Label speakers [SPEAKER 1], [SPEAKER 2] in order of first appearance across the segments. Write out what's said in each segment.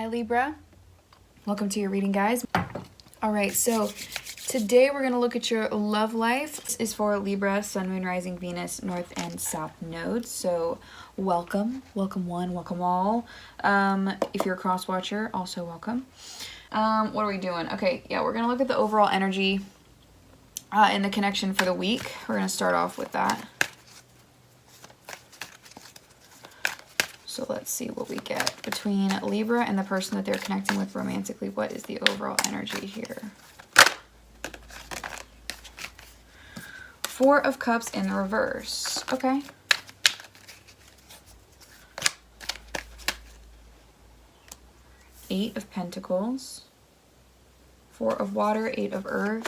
[SPEAKER 1] Libra. Welcome to your reading, guys. All right, so today we're going to look at your love life. This is for Libra, Sun, Moon, Rising, Venus, North and South nodes. So welcome. Welcome one, welcome all. If you're a cross watcher, also welcome. What are we doing? Okay, yeah, we're going to look at the overall energy and the connection for the week. We're going to start off with that. So let's see what we get between Libra and the person that they're connecting with romantically. What is the overall energy here? Four of Cups in the reverse. Okay. Eight of Pentacles. Four of Water, Eight of Earth.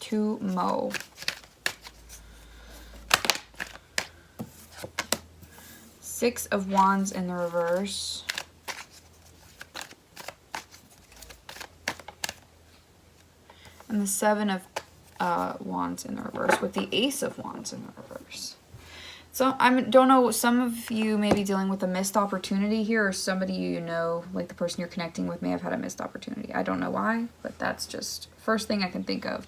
[SPEAKER 1] To Mo. Six of Wands in the reverse. And the Seven of Wands in the reverse with the Ace of Wands in the reverse. So I don't know, some of you may be dealing with a missed opportunity here, or somebody you know, like the person you're connecting with, may have had a missed opportunity. I don't know why, but that's just first thing I can think of.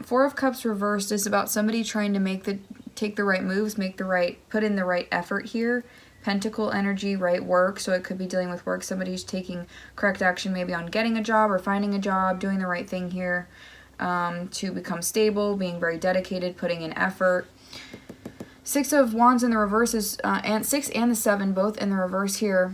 [SPEAKER 1] Four of Cups reversed is about somebody trying to take the right moves, put in the right effort here. Pentacle energy, right work, so it could be dealing with work. Somebody's taking correct action maybe on getting a job or finding a job, doing the right thing here to become stable, being very dedicated, putting in effort. Six of Wands in the reverse is, and six and the seven both in the reverse here.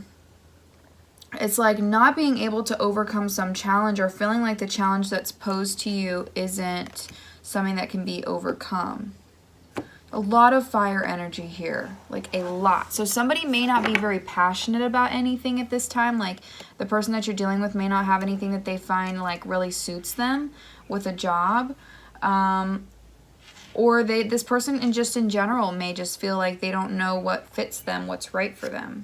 [SPEAKER 1] It's like not being able to overcome some challenge or feeling like the challenge that's posed to you isn't something that can be overcome. A lot of fire energy here, like a lot. So somebody may not be very passionate about anything at this time. Like the person that you're dealing with may not have anything that they find like really suits them with a job. Or this person in general may just feel like they don't know what fits them, what's right for them.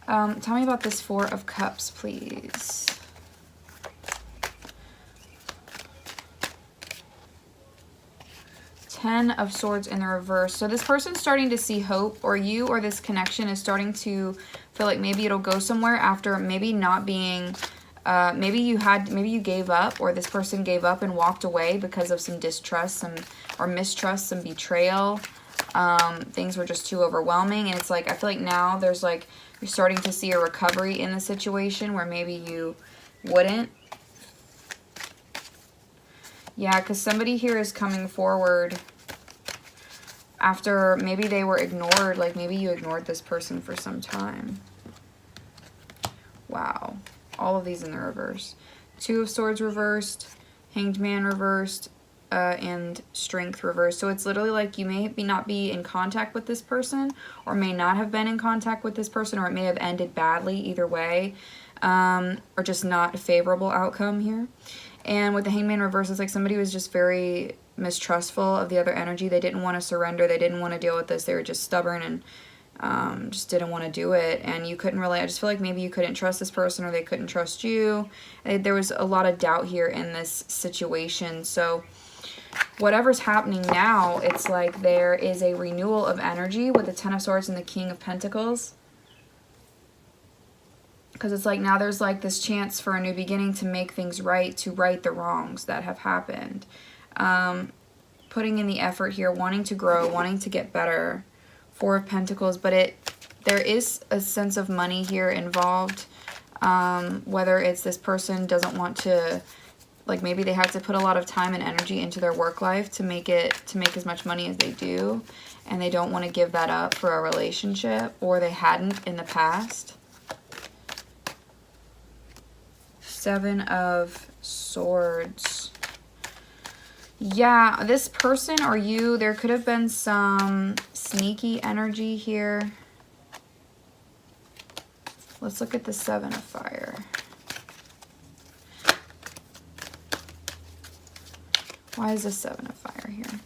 [SPEAKER 1] Tell me about this Four of Cups, please. Ten of Swords in the reverse. So this person's starting to see hope, or you or this connection is starting to feel like maybe it'll go somewhere after maybe not being, maybe you gave up, or this person gave up and walked away because of some distrust, or mistrust, some betrayal. Things were just too overwhelming, and it's like I feel like now there's like you're starting to see a recovery in the situation where maybe you wouldn't. Yeah, because somebody here is coming forward after maybe they were ignored, like maybe you ignored this person for some time. Wow. All of these in the reverse. Two of Swords reversed, Hanged Man reversed, and Strength reversed. So it's literally like you may not be in contact with this person, or may not have been in contact with this person, or it may have ended badly either way, or just not a favorable outcome here. And with the Hanged Man reverse, it's like somebody was just very mistrustful of the other energy. They didn't want to surrender. They didn't want to deal with this. They were just stubborn and just didn't want to do it. And you couldn't really, I just feel like maybe you couldn't trust this person, or they couldn't trust you. There was a lot of doubt here in this situation. So whatever's happening now, it's like there is a renewal of energy with the Ten of Swords and the King of Pentacles. Because it's like now there's like this chance for a new beginning, to make things right, to right the wrongs that have happened. Putting in the effort here, wanting to grow, wanting to get better. Four of Pentacles, but there is a sense of money here involved. Whether it's this person doesn't want to, like maybe they have to put a lot of time and energy into their work life to make as much money as they do, and they don't want to give that up for a relationship, or they hadn't in the past. Seven of Swords. Yeah, this person or you, there could have been some sneaky energy here. Let's look at the Seven of Fire. Why is the Seven of Fire here?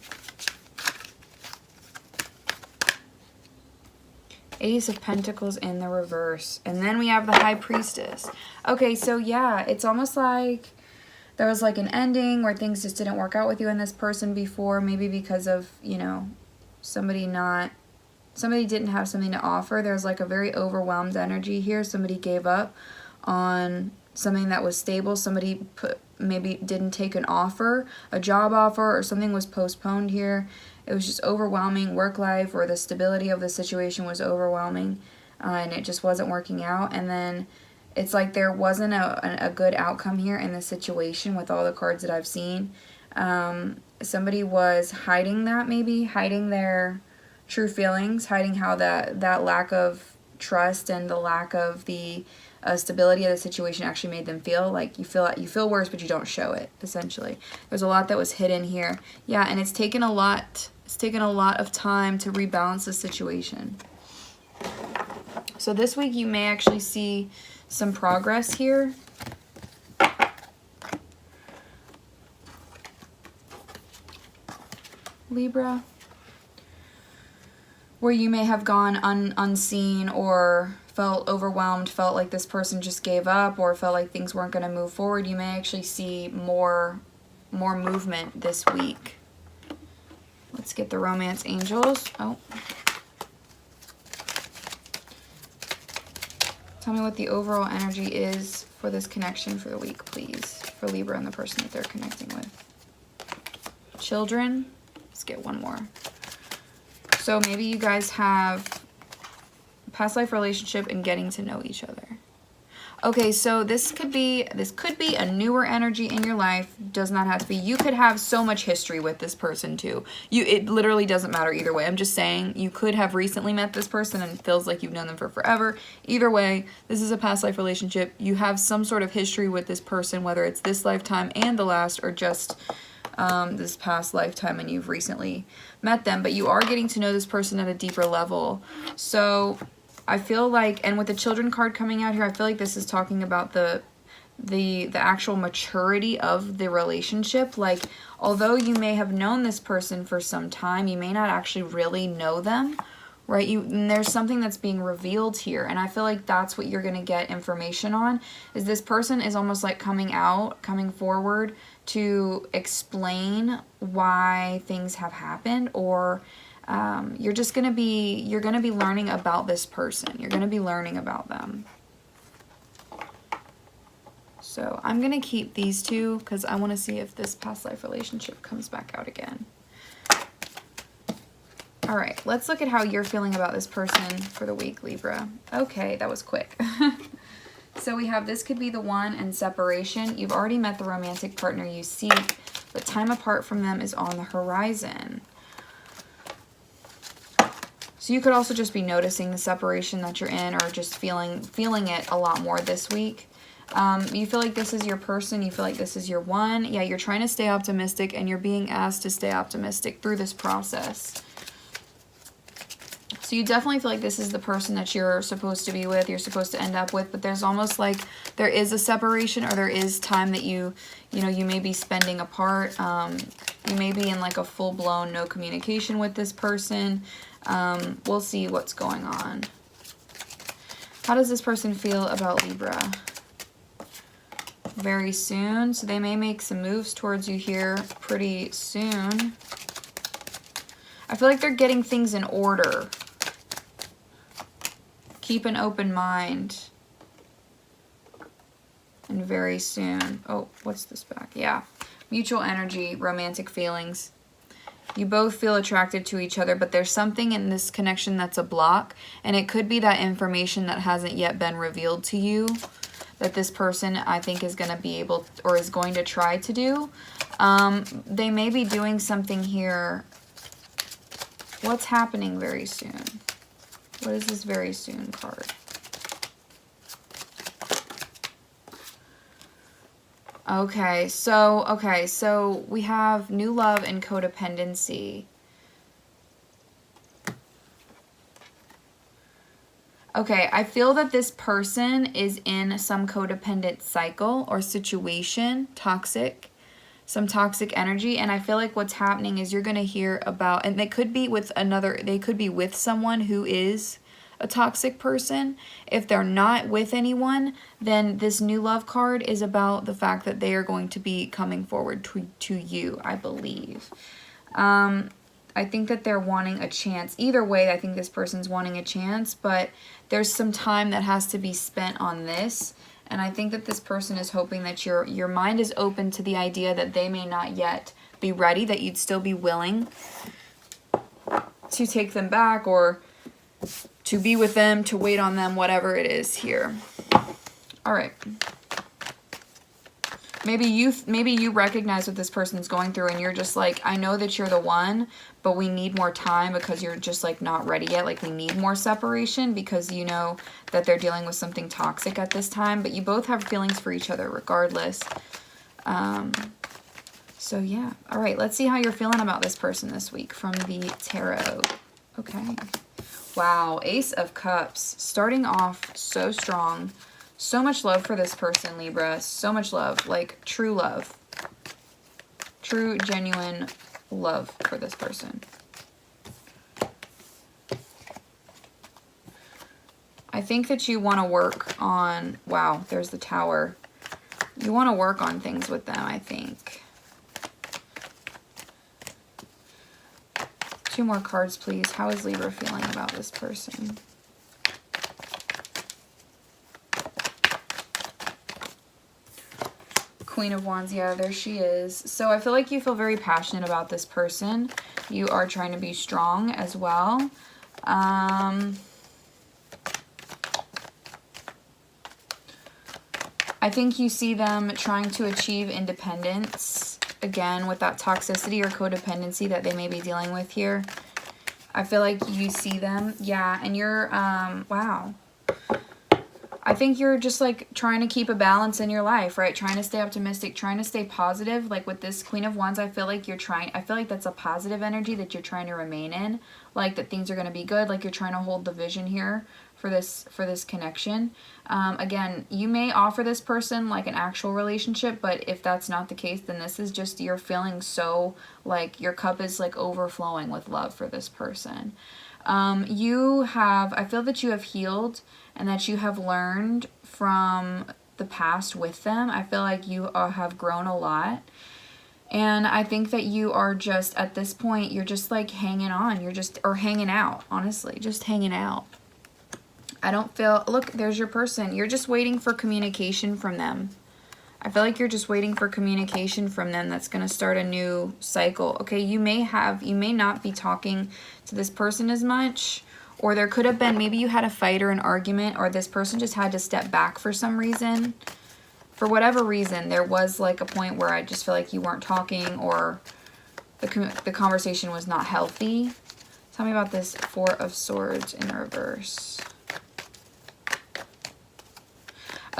[SPEAKER 1] Ace of Pentacles in the reverse. And then we have the High Priestess. Okay, so yeah, it's almost like there was like an ending where things just didn't work out with you and this person before, maybe because of, you know, somebody didn't have something to offer. There's like a very overwhelmed energy here. Somebody gave up on something that was stable. Somebody maybe didn't take an offer, a job offer, or something was postponed here. It was just overwhelming. Work life or the stability of the situation was overwhelming, and it just wasn't working out. And then it's like there wasn't a good outcome here in the situation with all the cards that I've seen. Somebody was hiding that, maybe hiding their true feelings, hiding how that lack of trust and the lack of the stability of the situation actually made them feel. Like you feel worse, but you don't show it. Essentially, there's a lot that was hidden here. Yeah, and it's taken a lot. It's taken a lot of time to rebalance the situation. So this week you may actually see some progress here. Libra, where you may have gone unseen or felt overwhelmed, felt like this person just gave up, or felt like things weren't going to move forward. You may actually see more movement this week. Let's get the romance angels. Oh. Tell me what the overall energy is for this connection for the week, please, for Libra and the person that they're connecting with. Children. Let's get one more. So maybe you guys have past life relationship and getting to know each other. Okay, so this could be a newer energy in your life. Does not have to be. You could have so much history with this person too. It literally doesn't matter either way. I'm just saying you could have recently met this person and it feels like you've known them for forever. Either way, this is a past life relationship. You have some sort of history with this person, whether it's this lifetime and the last, or just this past lifetime and you've recently met them. But you are getting to know this person at a deeper level. So I feel like, and with the children card coming out here, I feel like this is talking about the actual maturity of the relationship. Like, although you may have known this person for some time, you may not actually really know them, right? And there's something that's being revealed here, and I feel like that's what you're going to get information on, is this person is almost like coming forward to explain why things have happened, or you're going to be learning about this person. You're going to be learning about them. So I'm going to keep these two because I want to see if this past life relationship comes back out again. All right, let's look at how you're feeling about this person for the week, Libra. Okay, that was quick. So we have, this could be the one, and separation. You've already met the romantic partner you seek, but time apart from them is on the horizon. So you could also just be noticing the separation that you're in, or just feeling it a lot more this week. You feel like this is your person. You feel like this is your one. Yeah, you're trying to stay optimistic, and you're being asked to stay optimistic through this process. So you definitely feel like this is the person that you're supposed to be with, you're supposed to end up with, but there's almost like there is a separation, or there is time that you may be spending apart. You may be in like a full-blown no communication with this person. We'll see what's going on. How does this person feel about Libra? Very soon. So they may make some moves towards you here pretty soon. I feel like they're getting things in order. Keep an open mind. And very soon. Oh, what's this back? Yeah. Mutual energy, romantic feelings. You both feel attracted to each other, but there's something in this connection that's a block. And it could be that information that hasn't yet been revealed to you, that this person, I think, is going to be able, or is going to try to do. They may be doing something here. What's happening very soon? What is this very soon card? Okay, so we have new love and codependency. Okay, I feel that this person is in some codependent cycle or situation, some toxic energy, and I feel like what's happening is you're going to hear about, and they could be with someone who is a toxic person. If they're not with anyone, then this new love card is about the fact that they are going to be coming forward to you, I believe. I think that they're wanting a chance. Either way, I think this person's wanting a chance, but there's some time that has to be spent on this. And I think that this person is hoping that your mind is open to the idea that they may not yet be ready, that you'd still be willing to take them back or to be with them, to wait on them, whatever it is here. All right. Maybe you recognize what this person's going through and you're just like, I know that you're the one, but we need more time because you're just like not ready yet. Like we need more separation because you know that they're dealing with something toxic at this time, but you both have feelings for each other regardless. So yeah. All right, let's see how you're feeling about this person this week from the tarot. Okay. Wow, Ace of Cups. Starting off so strong. So much love for this person, Libra. So much love. Like, true love. True, genuine love for this person. I think that you want to work on... Wow, there's the Tower. You want to work on things with them, I think. 2 more cards, please. How is Libra feeling about this person? Queen of Wands, yeah, there she is. So I feel like you feel very passionate about this person. You are trying to be strong as well. I think you see them trying to achieve independence, again, with that toxicity or codependency that they may be dealing with here. I feel like you see them, yeah, and you're, wow. I think you're just like trying to keep a balance in your life, right? Trying to stay optimistic, trying to stay positive. Like with this Queen of Wands, I feel like that's a positive energy that you're trying to remain in. Like that things are going to be good. Like you're trying to hold the vision here for this connection. Again, you may offer this person like an actual relationship, but if that's not the case, then this is just you're feeling so like your cup is like overflowing with love for this person. I feel that you have healed and that you have learned from the past with them. I feel like you have grown a lot. And I think that you are just, at this point, you're just like hanging on. Or hanging out, honestly. Just hanging out. I don't feel, look, there's your person. You're just waiting for communication from them. I feel like you're just waiting for communication from them that's going to start a new cycle. Okay, you may not be talking to this person as much, or there could have been, maybe you had a fight or an argument, or this person just had to step back for some reason. For whatever reason, there was like a point where I just feel like you weren't talking, or the conversation was not healthy. Tell me about this 4 of Swords in reverse.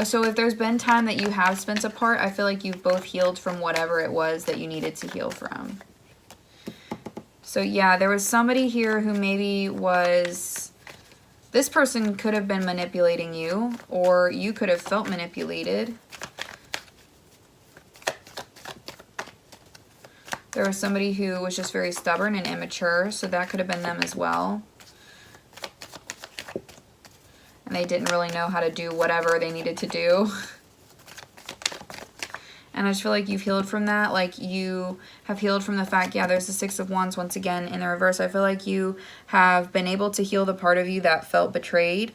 [SPEAKER 1] So if there's been time that you have spent apart, I feel like you've both healed from whatever it was that you needed to heal from. So yeah, there was somebody here who maybe was... This person could have been manipulating you, or you could have felt manipulated. There was somebody who was just very stubborn and immature, so that could have been them as well. And they didn't really know how to do whatever they needed to do. And I just feel like you've healed from that. Like you have healed from the fact, yeah, there's the 6 of Wands once again in the reverse. I feel like you have been able to heal the part of you that felt betrayed.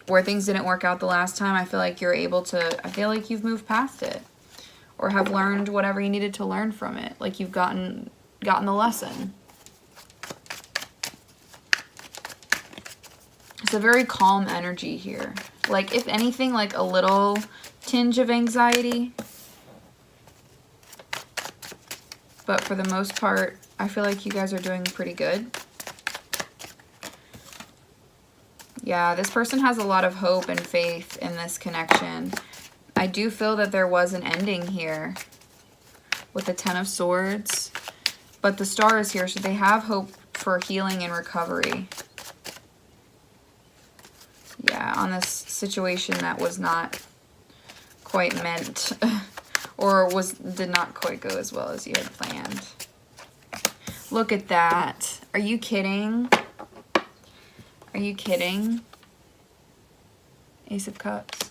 [SPEAKER 1] Where things didn't work out the last time, I feel like you're able to, I feel like you've moved past it. Or have learned whatever you needed to learn from it. Like you've gotten the lesson. It's a very calm energy here. Like, if anything, like a little tinge of anxiety. But for the most part, I feel like you guys are doing pretty good. Yeah, this person has a lot of hope and faith in this connection. I do feel that there was an ending here with the 10 of Swords. But the Star is here, so they have hope for healing and recovery. Yeah, on this situation that was not quite meant or did not quite go as well as you had planned. Look at that. Are you kidding? Are you kidding? Ace of Cups.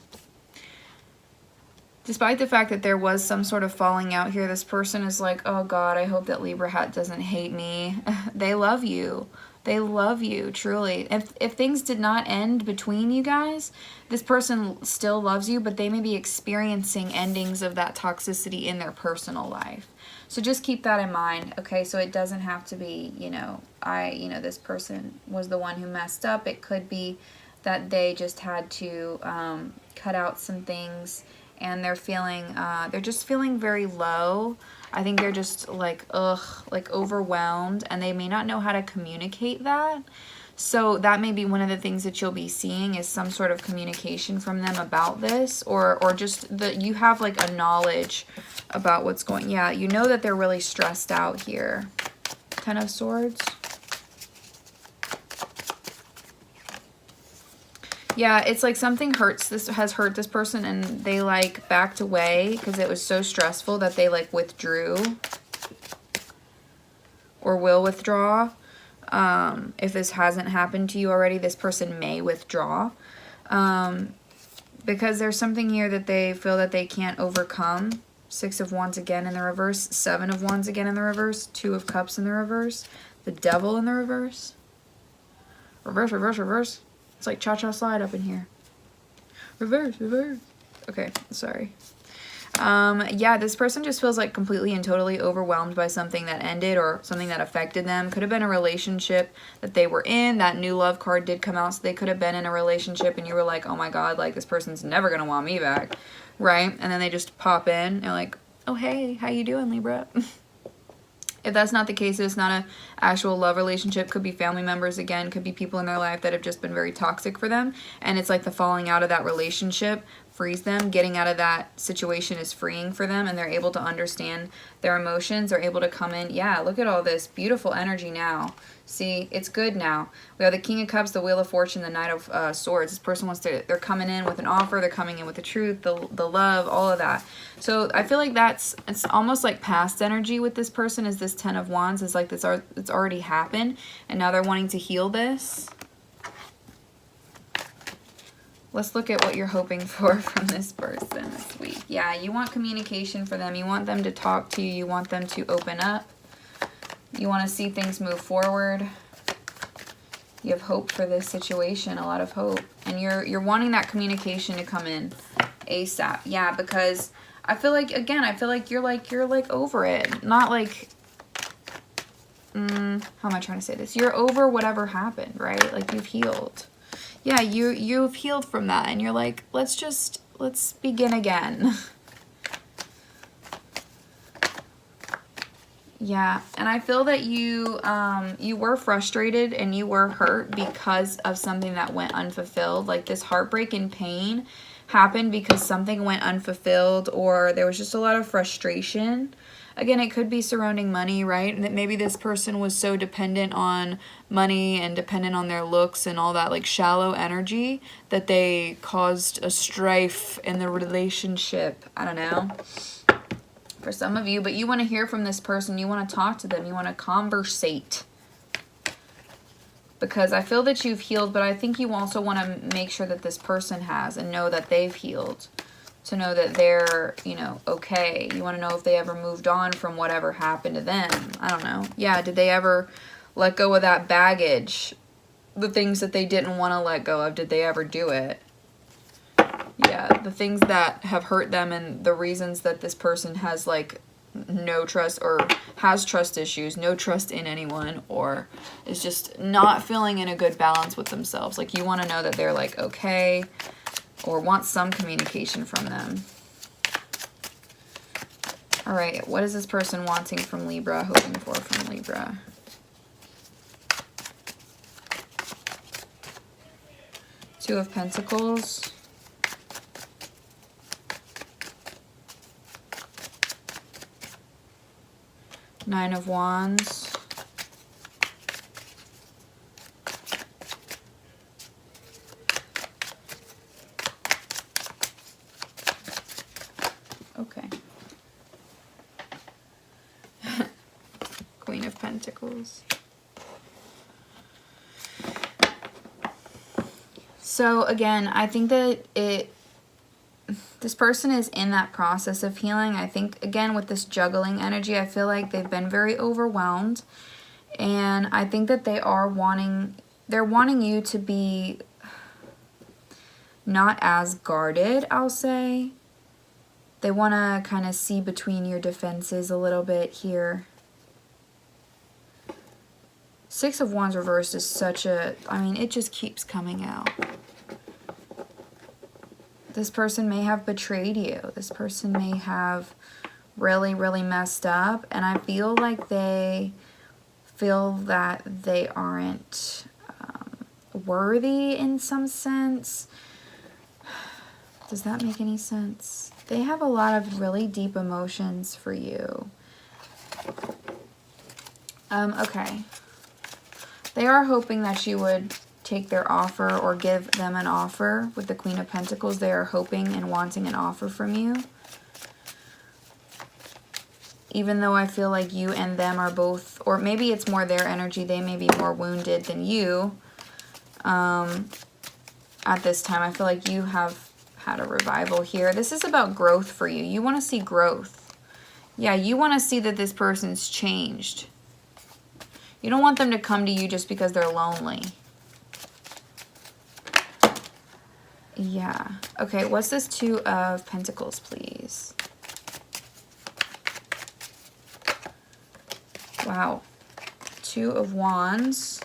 [SPEAKER 1] Despite the fact that there was some sort of falling out here, this person is like, oh God, I hope that Libra hat doesn't hate me. They love you. They love you, truly. If things did not end between you guys, this person still loves you, but they may be experiencing endings of that toxicity in their personal life. So just keep that in mind, okay? So it doesn't have to be, you know, this person was the one who messed up. It could be that they just had to cut out some things, and they're feeling, they're just feeling very low. I think they're just like, like overwhelmed, and they may not know how to communicate that. So that may be one of the things that you'll be seeing is some sort of communication from them about this, or just that you have like a knowledge about what's going, yeah, you know that they're really stressed out here. Ten of Swords. Yeah, it's like something has hurt this person, and they like backed away because it was so stressful that they like withdrew or will withdraw. If this hasn't happened to you already, this person may withdraw because there's something here that they feel that they can't overcome. Six of Wands again in the reverse, Seven of Wands again in the reverse, Two of Cups in the reverse, the Devil in the reverse. Reverse, reverse, reverse. It's like cha-cha slide up in here. Reverse, reverse. Okay, sorry. Yeah, this person just feels like completely and totally overwhelmed by something that ended or something that affected them. Could have been a relationship that they were in. That new love card did come out, so they could have been in a relationship and you were like, oh my God, like this person's never gonna want me back, right? And then they just pop in and like, oh hey, how you doing, Libra? If that's not the case, it's not an actual love relationship. Could be family members again, could be people in their life that have just been very toxic for them. And it's like the falling out of that relationship frees them. Getting out of that situation is freeing for them, and they're able to understand their emotions. They're able to come in. Yeah, look at all this beautiful energy now. See, it's good now. We have the King of Cups, the Wheel of Fortune, the Knight of Swords. This person wants to, they're coming in with an offer. They're coming in with the truth, the love, all of that. So I feel like it's almost like past energy with this person is this Ten of Wands. It's like it's already happened, and now they're wanting to heal this. Let's look at what you're hoping for from this person this week. Yeah, you want communication for them. You want them to talk to you. You want them to open up. You want to see things move forward. You have hope for this situation, a lot of hope. And you're wanting that communication to come in ASAP. Yeah, because I feel like, again, I feel like you're like over it. Not like, how am I trying to say this? You're over whatever happened, right? Like you've healed. Yeah, you've healed from that, and you're like, let's begin again. Yeah, and I feel that you were frustrated and you were hurt because of something that went unfulfilled. Like this heartbreak and pain happened because something went unfulfilled, or there was just a lot of frustration. Again, it could be surrounding money, right? And that maybe this person was so dependent on money and dependent on their looks and all that like shallow energy that they caused a strife in the relationship. I don't know. For some of you, but you want to hear from this person. You want to talk to them. You want to conversate. Because I feel that you've healed, but I think you also want to make sure that this person has and know that they've healed. To know that they're, you know, okay. You want to know if they ever moved on from whatever happened to them. I don't know. Yeah, did they ever let go of that baggage? The things that they didn't want to let go of, did they ever do it? Yeah, the things that have hurt them and the reasons that this person has like no trust or has trust issues, no trust in anyone, or is just not feeling in a good balance with themselves. Like you want to know that they're like okay, or want some communication from them. All right, what is this person wanting from Libra, hoping for from Libra? Two of Pentacles. Nine of Wands. Okay. Queen of Pentacles. So again, I think that this person is in that process of healing. I think, again, with this juggling energy, I feel like they've been very overwhelmed. And I think that they're wanting you to be not as guarded, I'll say. They want to kind of see between your defenses a little bit here. Six of Wands reversed is such a, I mean, it just keeps coming out. This person may have betrayed you. This person may have really, really messed up. And I feel like they feel that they aren't worthy in some sense. Does that make any sense? They have a lot of really deep emotions for you. Okay. They are hoping that you would take their offer or give them an offer. With the Queen of Pentacles, they are hoping and wanting an offer from you. Even though I feel like you and them are both, or maybe it's more their energy, they may be more wounded than you. At this time, I feel like you have had a revival here. This is about growth for you. You want to see growth. Yeah, you want to see that this person's changed. You don't want them to come to you just because they're lonely. Yeah. Okay, what's this Two of Pentacles, please? Wow. Two of Wands.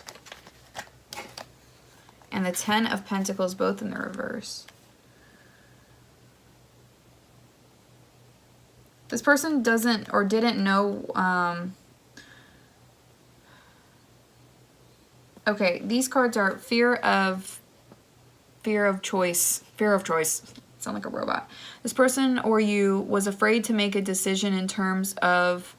[SPEAKER 1] And the Ten of Pentacles, both in the reverse. This person doesn't or didn't know... Okay, these cards are fear of choice. Fear of choice. Sound like a robot. This person or you was afraid to make a decision in terms of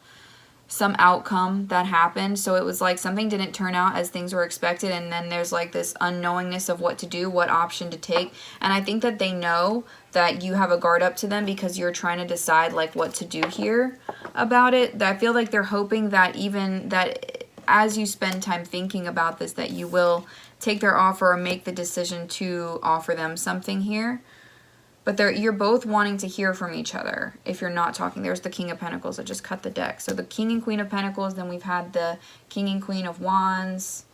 [SPEAKER 1] some outcome that happened. So it was like something didn't turn out as things were expected, and then there's like this unknowingness of what to do, what option to take. And I think that they know that you have a guard up to them because you're trying to decide like what to do here about it. I feel like they're hoping that even that as you spend time thinking about this, that you will take their offer or make the decision to offer them something here. But you're both wanting to hear from each other if you're not talking. There's the King of Pentacles. I just cut the deck. So the King and Queen of Pentacles, then we've had the King and Queen of Wands.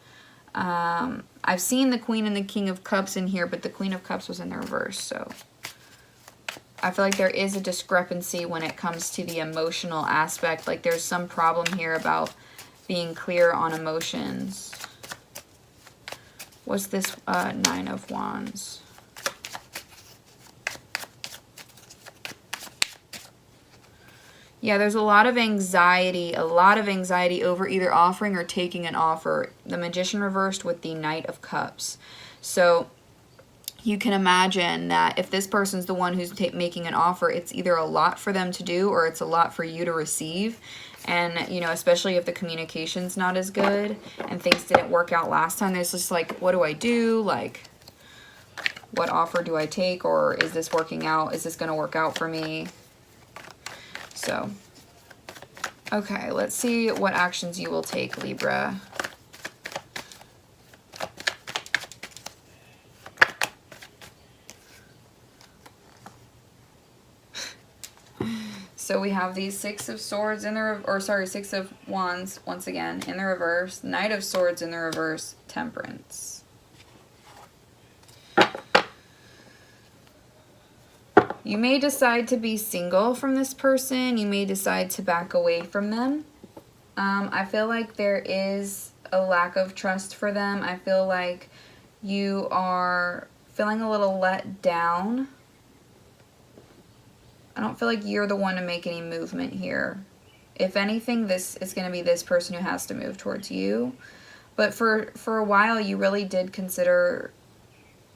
[SPEAKER 1] I've seen the Queen and the King of Cups in here, but the Queen of Cups was in the reverse. So I feel like there is a discrepancy when it comes to the emotional aspect. Like there's some problem here about being clear on emotions. What's this Nine of Wands? Yeah, there's a lot of anxiety over either offering or taking an offer. The Magician reversed with the Knight of Cups. So you can imagine that if this person's the one who's making an offer, it's either a lot for them to do or it's a lot for you to receive. And, you know, especially if the communication's not as good and things didn't work out last time, there's just like, what do I do? Like, what offer do I take? Or is this working out? Is this going to work out for me? So, okay, let's see what actions you will take, Libra. So we have these Six of Swords in the, Six of Wands once again in the reverse, Knight of Swords in the reverse, Temperance. You may decide to be single from this person. You may decide to back away from them. I feel like there is a lack of trust for them. I feel like you are feeling a little let down. I don't feel like you're the one to make any movement here. If anything, this is going to be this person who has to move towards you. But for a while, you really did consider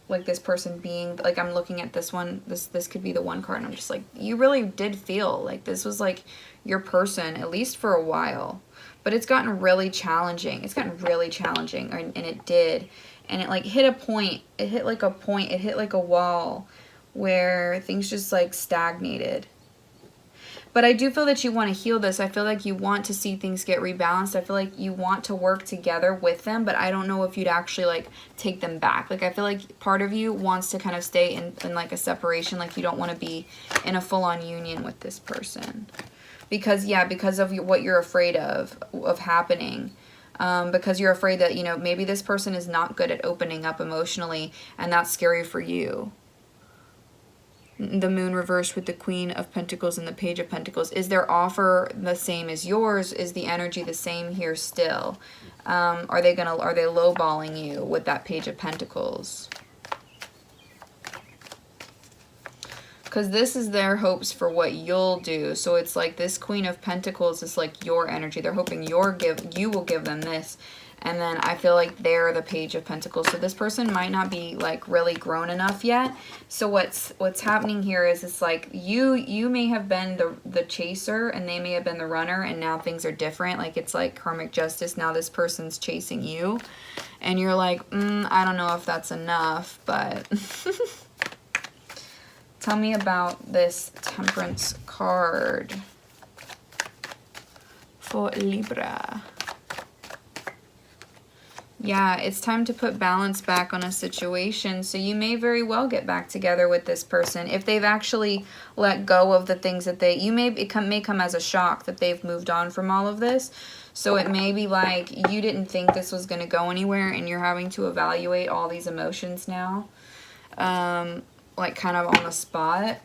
[SPEAKER 1] like this person being, like I'm looking at this one, this could be the one card, and I'm just like, you really did feel like this was like your person, at least for a while. But it's gotten really challenging. It's gotten really challenging, and it did. And it like hit a point. It hit like a point. It hit like a wall where things just like stagnated. But I do feel that you want to heal this. I feel like you want to see things get rebalanced. I feel like you want to work together with them, but I don't know if you'd actually like take them back. Like I feel like part of you wants to kind of stay in like a separation. Like you don't want to be in a full-on union with this person. Because, yeah, because of what you're afraid of happening. Because you're afraid that, you know, maybe this person is not good at opening up emotionally, and that's scary for you. The Moon reversed with the Queen of Pentacles and the Page of Pentacles. Is their offer the same as yours? Is the energy the same here still? Are they lowballing you with that Page of Pentacles? Because this is their hopes for what you'll do. So it's like this Queen of Pentacles is like your energy. They're hoping you will give them this. And then I feel like they're the Page of Pentacles. So this person might not be like really grown enough yet. So what's happening here is it's like you may have been the chaser and they may have been the runner, and now things are different. Like it's like karmic justice. Now this person's chasing you. And you're like, I don't know if that's enough, but tell me about this Temperance card for Libra. Yeah, it's time to put balance back on a situation. So you may very well get back together with this person if they've actually let go of the things that it may come as a shock that they've moved on from all of this. So it may be like you didn't think this was going to go anywhere, and you're having to evaluate all these emotions now. Like kind of on the spot.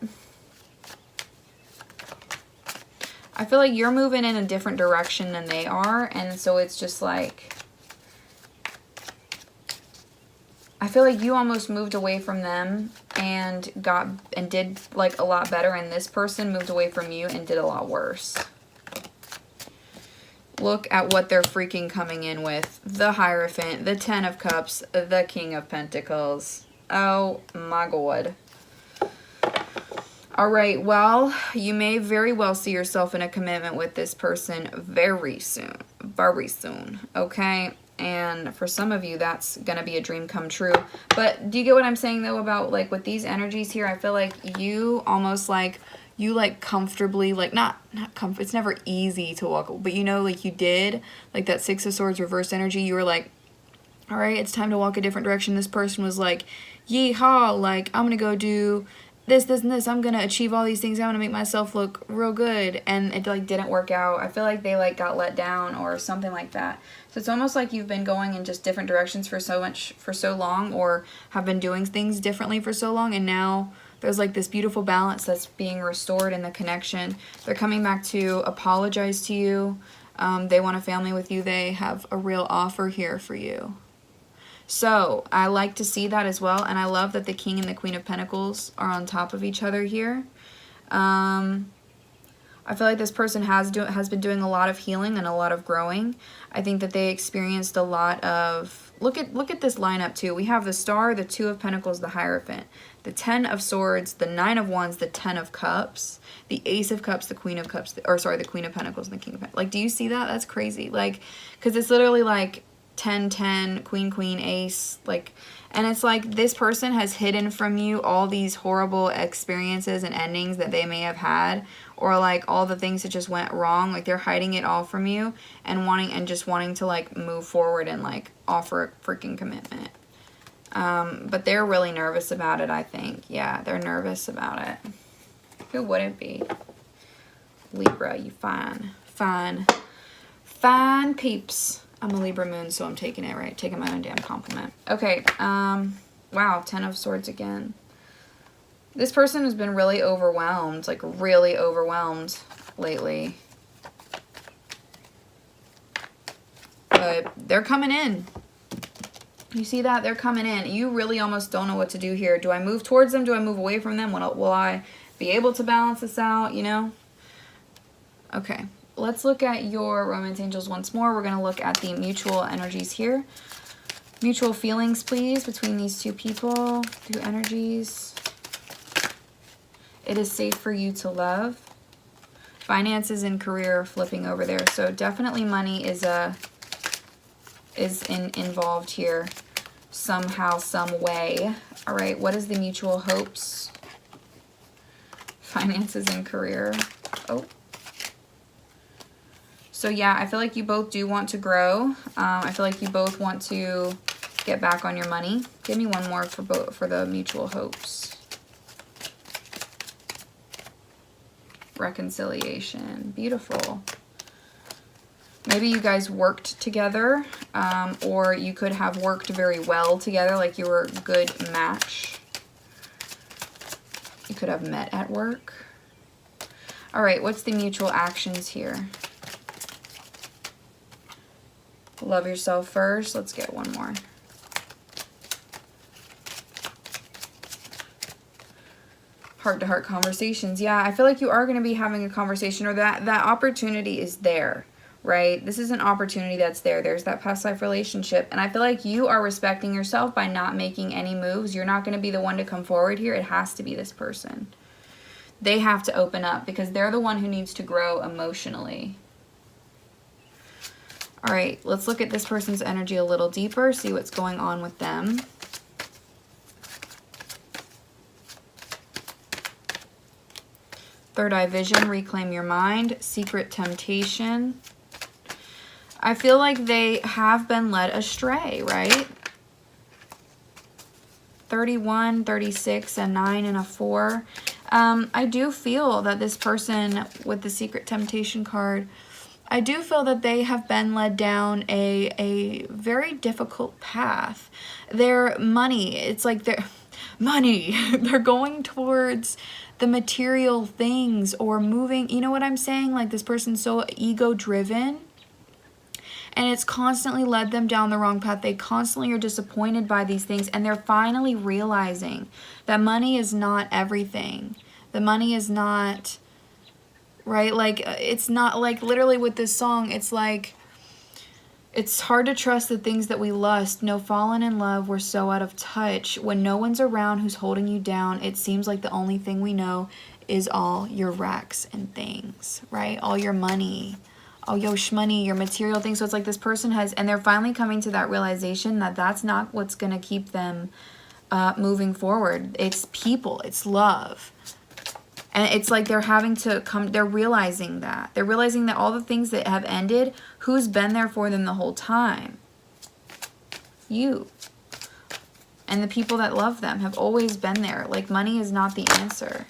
[SPEAKER 1] I feel like you're moving in a different direction than they are, and so it's just like I feel like you almost moved away from them and did like a lot better, and this person moved away from you and did a lot worse. Look at what they're freaking coming in with. The Hierophant, the Ten of Cups, the King of Pentacles. Oh my God. All right, well, you may very well see yourself in a commitment with this person very soon. Very soon, okay? And for some of you, that's going to be a dream come true. But do you get what I'm saying, though, about, like, with these energies here? I feel like you almost, like, you, like, comfortably, like, not comfort. It's never easy to walk. But, you know, like, you did, like, that Six of Swords reverse energy. You were like, all right, it's time to walk a different direction. This person was like, yeehaw, like, I'm going to go do this, and this. I'm going to achieve all these things. I'm going to make myself look real good. And it, like, didn't work out. I feel like they, like, got let down or something like that. So it's almost like you've been going in just different directions for so long, or have been doing things differently for so long, and now there's like this beautiful balance that's being restored in the connection. They're coming back to apologize to you. They want a family with you. They have a real offer here for you. So I like to see that as well, and I love that the King and the Queen of Pentacles are on top of each other here. I feel like this person has been doing a lot of healing and a lot of growing. I think that they experienced a lot of... Look at this lineup, too. We have the Star, the Two of Pentacles, the Hierophant, the Ten of Swords, the Nine of Wands, the Ten of Cups, the Ace of Cups, the Queen of Cups, the Queen of Pentacles, and the King of Pentacles. Like, do you see that? That's crazy. Like, because it's literally like 10, 10, Queen, Queen, Ace, like... And it's like this person has hidden from you all these horrible experiences and endings that they may have had, or like all the things that just went wrong. Like they're hiding it all from you and just wanting to like move forward and like offer a freaking commitment. But they're really nervous about it, I think. Yeah, they're nervous about it. Who wouldn't be? Libra, you fine peeps. I'm a Libra moon, so I'm taking it, right? Taking my own damn compliment. Okay, wow, Ten of Swords again. This person has been really overwhelmed, like really overwhelmed lately. But they're coming in. You see that? They're coming in. You really almost don't know what to do here. Do I move towards them? Do I move away from them? Will I be able to balance this out, you know? Okay. Let's look at your romance angels once more. We're going to look at the mutual energies here. Mutual feelings, please, between these two people. Through energies. It is safe for you to love. Finances and career are flipping over there. So definitely money is involved here somehow, some way. All right, what is the mutual hopes? Finances and career. Oh. So yeah, I feel like you both do want to grow. I feel like you both want to get back on your money. Give me one more for the mutual hopes. Reconciliation. Beautiful. Maybe you guys worked together, or you could have worked very well together, like you were a good match. You could have met at work. All right, what's the mutual actions here? Love yourself first. Let's get one more. Heart-to-heart conversations. Yeah, I feel like you are going to be having a conversation, or that opportunity is there, right? This is an opportunity that's there. There's that past life relationship. And I feel like you are respecting yourself by not making any moves. You're not going to be the one to come forward here. It has to be this person. They have to open up because they're the one who needs to grow emotionally. All right, let's look at this person's energy a little deeper, see what's going on with them. Third eye vision, reclaim your mind, secret temptation. I feel like they have been led astray, right? 31, 36, a 9, and a 4. I do feel that this person with the secret temptation card, I do feel that they have been led down a very difficult path. Their money, it's like their money, they're going towards the material things or moving, you know what I'm saying? Like this person's so ego driven and it's constantly led them down the wrong path. They constantly are disappointed by these things and they're finally realizing that money is not everything. The money is not, right? Like it's not like literally with this song, it's like, it's hard to trust the things that we lust. No, fallen in love, we're so out of touch. When no one's around who's holding you down, it seems like the only thing we know is all your racks and things, right? All your money, all your shmoney, your material things. So it's like this person has, and they're finally coming to that realization that that's not what's going to keep them moving forward. It's people, it's love. And it's like they're having to come, they're realizing that. They're realizing that all the things that have ended, who's been there for them the whole time? You. And the people that love them have always been there. Like money is not the answer.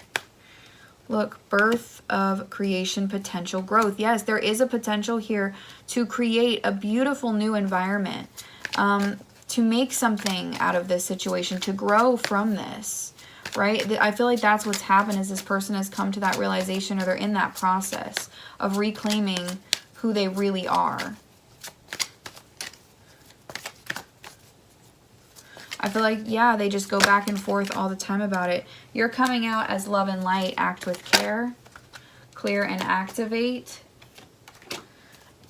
[SPEAKER 1] Look, birth of creation, potential growth. Yes, there is a potential here to create a beautiful new environment. To make something out of this situation, to grow from this. Right? I feel like that's what's happened is this person has come to that realization or they're in that process of reclaiming who they really are. I feel like, yeah, they just go back and forth all the time about it. You're coming out as love and light, act with care, clear and activate,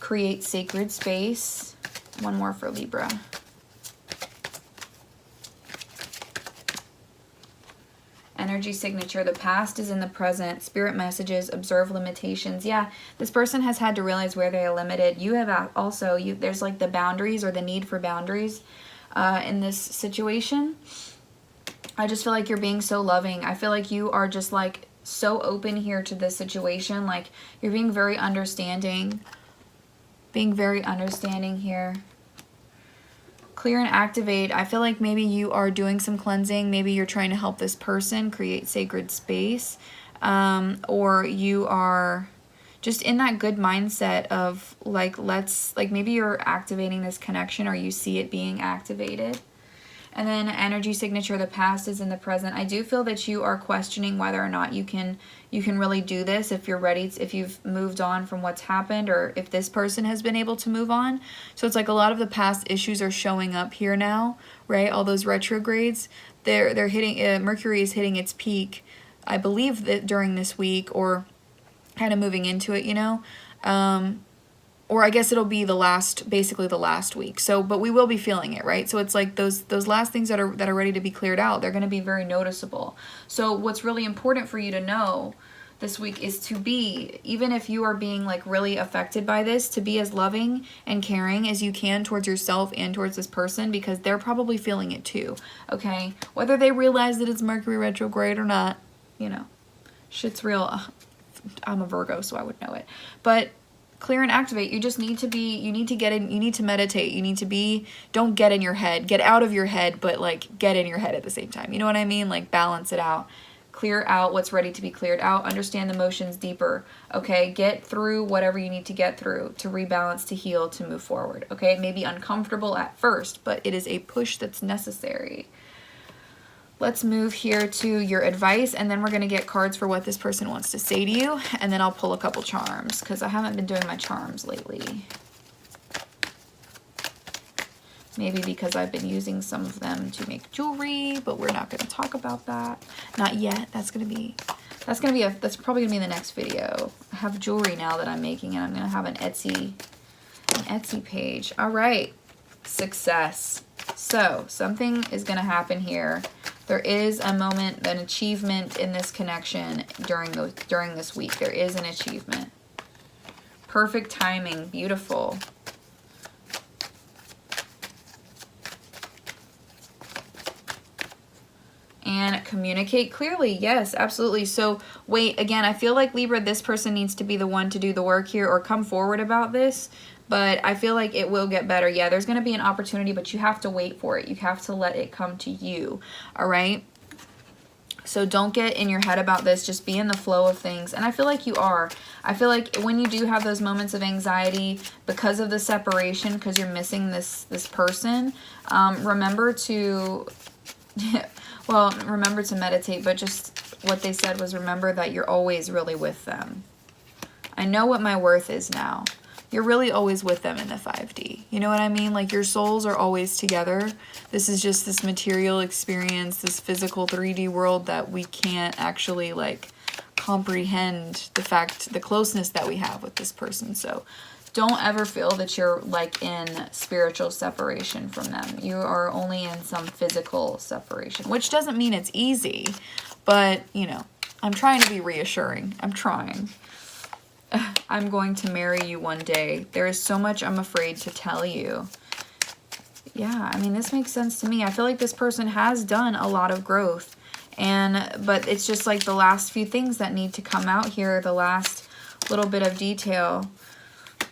[SPEAKER 1] create sacred space. One more for Libra. Energy signature, the past is in the present, spirit messages, observe limitations. Yeah, this person has had to realize where they are limited. You have also, there's like the boundaries or the need for boundaries in this situation. I just feel like you're being so loving. I feel like you are just like so open here to this situation. Like you're being very understanding. Here. Clear and activate. I feel like maybe you are doing some cleansing. Maybe you're trying to help this person create sacred space. Or you are just in that good mindset of like, maybe you're activating this connection or you see it being activated. And then energy signature, the past is in the present. I do feel that you are questioning whether or not you can really do this, if you're ready, if you've moved on from what's happened, or if this person has been able to move on. So it's like a lot of the past issues are showing up here now, right? All those retrogrades, they're hitting, Mercury is hitting its peak, I believe that during this week, or kind of moving into it, you know? Or I guess it'll be basically the last week. So, but we will be feeling it, right? So it's like those last things that are ready to be cleared out, they're going to be very noticeable. So what's really important for you to know this week is to be, even if you are being like really affected by this, to be as loving and caring as you can towards yourself and towards this person, because they're probably feeling it too, okay? Whether they realize that it's Mercury retrograde or not, you know, shit's real. I'm a Virgo, so I would know it. But clear and activate. You just need to be, you need to get in, you need to meditate. You need to be, don't get in your head, get out of your head, but like get in your head at the same time. You know what I mean? Like balance it out. Clear out what's ready to be cleared out. Understand the emotions deeper. Okay, get through whatever you need to get through to rebalance, to heal, to move forward. Okay, it may be uncomfortable at first, but it is a push that's necessary. Let's move here to your advice, and then we're going to get cards for what this person wants to say to you, and then I'll pull a couple charms because I haven't been doing my charms lately. Maybe because I've been using some of them to make jewelry, but we're not going to talk about that. Not yet. That's probably going to be in the next video. I have jewelry now that I'm making, and I'm going to have an Etsy page. All right. Success. So something is going to happen here. There is a moment, an achievement in this connection during this week. There is an achievement. Perfect timing. Beautiful. And communicate clearly. Yes, absolutely. So wait, again, I feel like Libra, this person needs to be the one to do the work here or come forward about this. But I feel like it will get better. Yeah, there's going to be an opportunity, but you have to wait for it. You have to let it come to you. All right? So don't get in your head about this. Just be in the flow of things. And I feel like you are. I feel like when you do have those moments of anxiety because of the separation, because you're missing this person, remember to... well, remember to meditate, but just what they said was remember that you're always really with them. I know what my worth is now. You're really always with them in the 5D. You know what I mean? Like your souls are always together. This is just this material experience, this physical 3D world that we can't actually like comprehend the closeness that we have with this person. So don't ever feel that you're like in spiritual separation from them. You are only in some physical separation, which doesn't mean it's easy, but you know, I'm trying to be reassuring. I'm trying. I'm going to marry you one day. There is so much I'm afraid to tell you. Yeah, I mean, this makes sense to me. I feel like this person has done a lot of growth, but it's just like the last few things that need to come out here. The last little bit of detail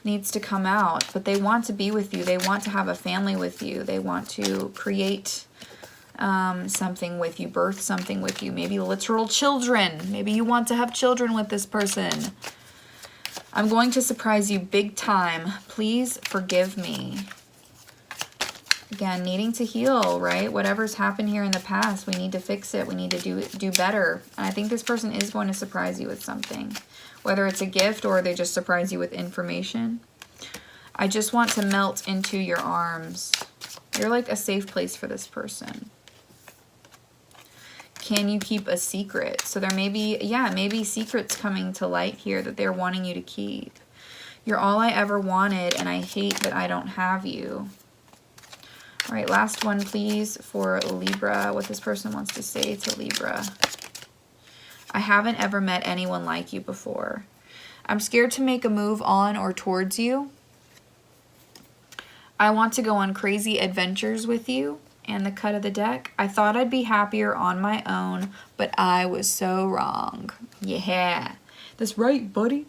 [SPEAKER 1] needs to come out, but they want to be with you. They want to have a family with you. They want to create something with you, birth something with you, maybe literal children. Maybe you want to have children with this person. I'm going to surprise you big time. Please forgive me. Again, needing to heal, right? Whatever's happened here in the past, we need to fix it. We need to do better. And I think this person is going to surprise you with something. Whether it's a gift or they just surprise you with information. I just want to melt into your arms. You're like a safe place for this person. Can you keep a secret? So there may be, yeah, maybe secrets coming to light here that they're wanting you to keep. You're all I ever wanted, and I hate that I don't have you. All right, last one, please, for Libra. What this person wants to say to Libra. I haven't ever met anyone like you before. I'm scared to make a move on or towards you. I want to go on crazy adventures with you. And the cut of the deck. I thought I'd be happier on my own, but I was so wrong. Yeah. That's right, buddy.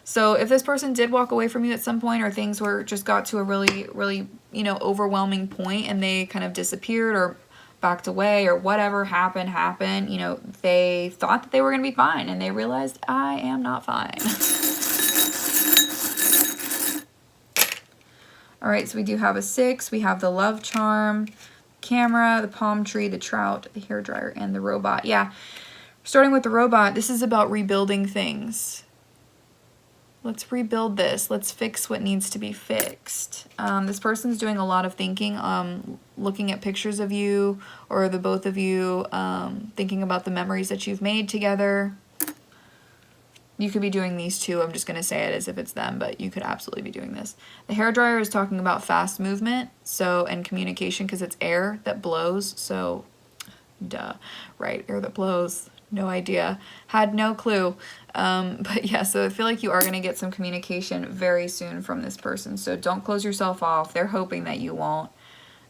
[SPEAKER 1] So if this person did walk away from you at some point, or things just got to a really, really, you know, overwhelming point and they kind of disappeared or backed away or whatever happened, you know, they thought that they were going to be fine and they realized I am not fine. All right, so we do have a 6. We have the love charm, camera, the palm tree, the trout, the hairdryer, and the robot. Yeah, starting with the robot, this is about rebuilding things. Let's rebuild this. Let's fix what needs to be fixed. This person's doing a lot of thinking, looking at pictures of you or the both of you, thinking about the memories that you've made together. You could be doing these too. I'm just going to say it as if it's them, but you could absolutely be doing this. The hairdryer is talking about fast movement, and communication, because it's air that blows. So, duh, right? Air that blows. No idea. Had no clue. But yeah, so I feel like you are going to get some communication very soon from this person. So don't close yourself off. They're hoping that you won't.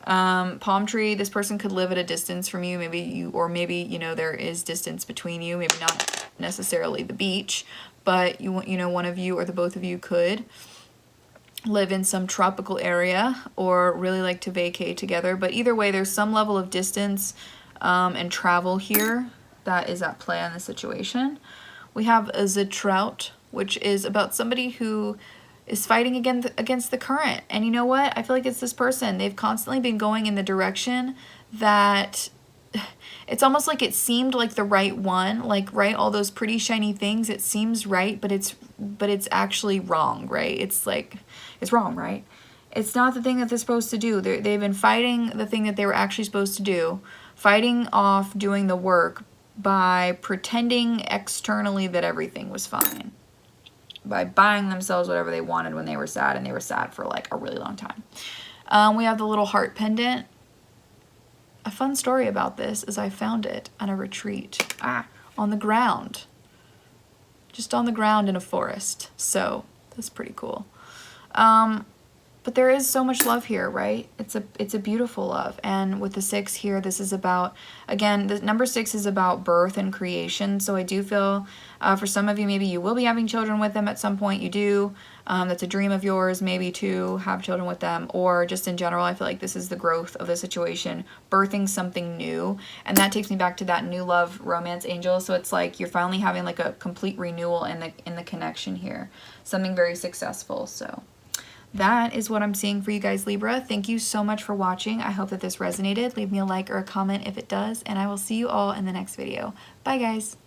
[SPEAKER 1] Palm tree, this person could live at a distance from you. Maybe you know, there is distance between you. Maybe not necessarily the beach, but you know, one of you or the both of you could live in some tropical area or really like to vacate together. But either way, there's some level of distance and travel here that is at play on the situation. We have a Zetrout, which is about somebody who is fighting against the current. And you know what? I feel like it's this person. They've constantly been going in the direction that it's almost like it seemed like the right one, like, right, all those pretty shiny things, it seems right, but it's actually wrong, right? It's like, it's wrong, right? It's not the thing that they're supposed to do. They've been fighting the thing that they were actually supposed to do, fighting off doing the work by pretending externally that everything was fine, by buying themselves whatever they wanted when they were sad, and they were sad for like a really long time. We have the little heart pendant. A fun story about this is I found it on a retreat, on the ground, just on the ground in a forest. So that's pretty cool. But there is so much love here, right? It's a beautiful love. And with the 6 here, this is about, again, the number 6 is about birth and creation. So I do feel for some of you, maybe you will be having children with them at some point. You do. That's a dream of yours, maybe, to have children with them. Or just in general, I feel like this is the growth of the situation, birthing something new. And that takes me back to that new love romance angel. So it's like you're finally having like a complete renewal in the connection here. Something very successful. So that is what I'm seeing for you guys, Libra. Thank you so much for watching. I hope that this resonated. Leave me a like or a comment if it does, and I will see you all in the next video. Bye, guys.